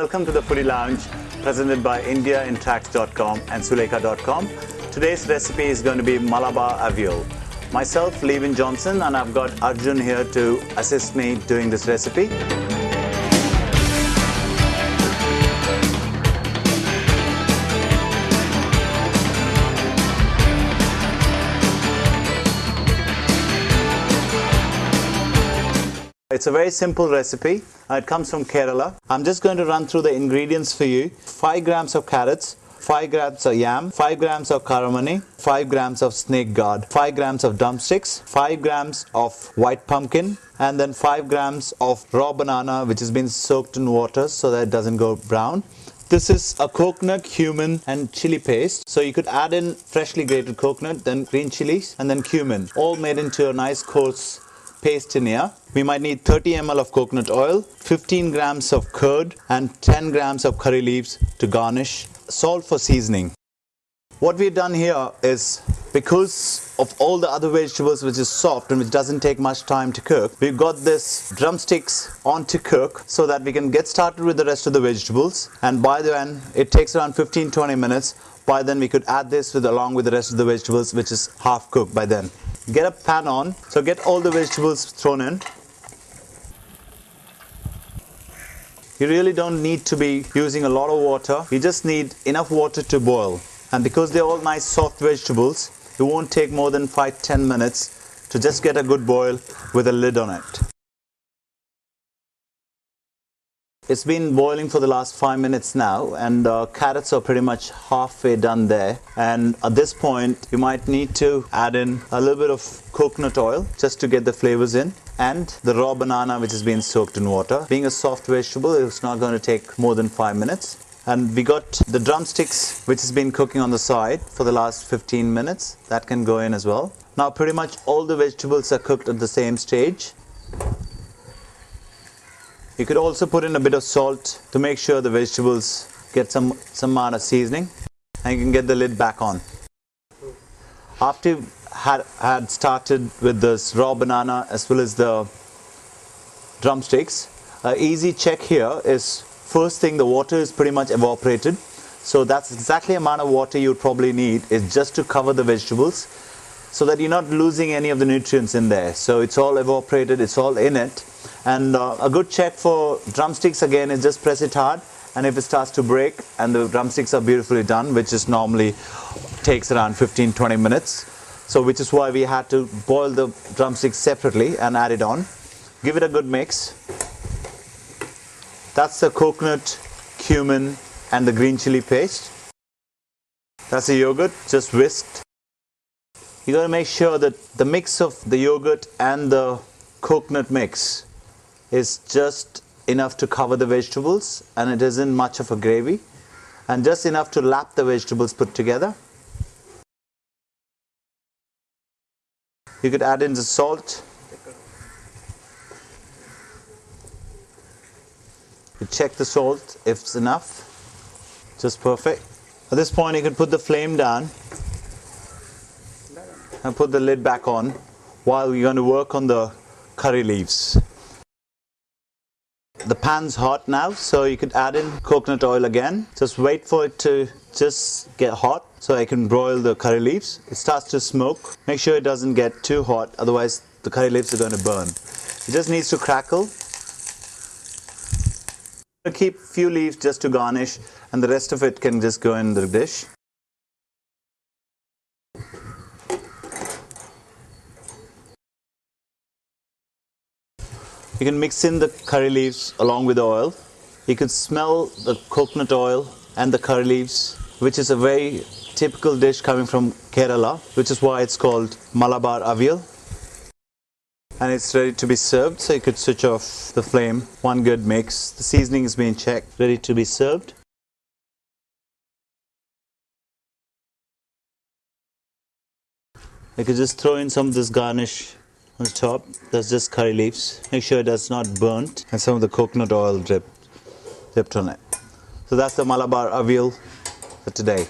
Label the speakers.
Speaker 1: welcome to the Foodie Lounge presented by indiaintracts.com and sulekha.com. Today's recipe is going to be Malabar Avail. Myself, Levin Johnson, and I've got Arjun here to assist me doing this recipe. It's a very simple recipe. It comes from Kerala. I'm just going to run through the ingredients for you. 5 grams of carrots, 5 grams of yam, 5 grams of caramani, 5 grams of snake gourd, 5 grams of drumsticks, 5 grams of white pumpkin, and then 5 grams of raw banana which has been soaked in water so that it doesn't go brown. This is a coconut, cumin and chili paste. So you could add in freshly grated coconut, then green chilies and then cumin, all made into a nice coarse paste in here. We might need 30 ml of coconut oil, 15 grams of curd and 10 grams of curry leaves to garnish. Salt for seasoning. What we've done here is, because of all the other vegetables which is soft and which doesn't take much time to cook, we've got this drumsticks on to cook so that we can get started with the rest of the vegetables, and by the end it takes around 15-20 minutes. By then we could add this along with the rest of the vegetables which is half cooked by then. Get a pan on, so get all the vegetables thrown in. You really don't need to be using a lot of water. You just need enough water to boil. And because they're all nice soft vegetables, it won't take more than 5-10 minutes to just get a good boil with a lid on it. It's been boiling for the last 5 minutes now, and carrots are pretty much halfway done there. And at this point, you might need to add in a little bit of coconut oil just to get the flavors in, and the raw banana which has been soaked in water. Being a soft vegetable, it's not going to take more than 5 minutes. And we got the drumsticks which has been cooking on the side for the last 15 minutes. That can go in as well. Now pretty much all the vegetables are cooked at the same stage. You could also put in a bit of salt to make sure the vegetables get some amount of seasoning, and you can get the lid back on. After you had started with this raw banana as well as the drumsticks, an easy check here is, first thing, the water is pretty much evaporated. So that's exactly the amount of water you probably need, is just to cover the vegetables so that you're not losing any of the nutrients in there. So it's all evaporated, it's all in it. And a good check for drumsticks again is just press it hard, and if it starts to break and the drumsticks are beautifully done, which is normally takes around 15-20 minutes. So which is why we had to boil the drumsticks separately and add it on. Give it a good mix. That's the coconut, cumin and the green chili paste. That's the yogurt, just whisked. You got to make sure that the mix of the yogurt and the coconut mix is just enough to cover the vegetables, and it isn't much of a gravy, and just enough to lap the vegetables put together. You could add in the salt. You check the salt if it's enough. Just perfect. At this point you can put the flame down and put the lid back on while you're going to work on the curry leaves. The pan's hot now, so you could add in coconut oil again. Just wait for it to just get hot so I can broil the curry leaves. It starts to smoke. Make sure it doesn't get too hot, otherwise the curry leaves are going to burn. It just needs to crackle. Keep a few leaves just to garnish, and the rest of it can just go in the dish. You can mix in the curry leaves along with the oil. You can smell the coconut oil and the curry leaves, which is a very typical dish coming from Kerala, which is why it's called Malabar Avail. And it's ready to be served, so you could switch off the flame. One good mix. The seasoning is being checked, ready to be served. You could just throw in some of this garnish on the top. That's just curry leaves. Make sure it does not burnt, and some of the coconut oil dripped on it. So that's the Malabar Avail for today.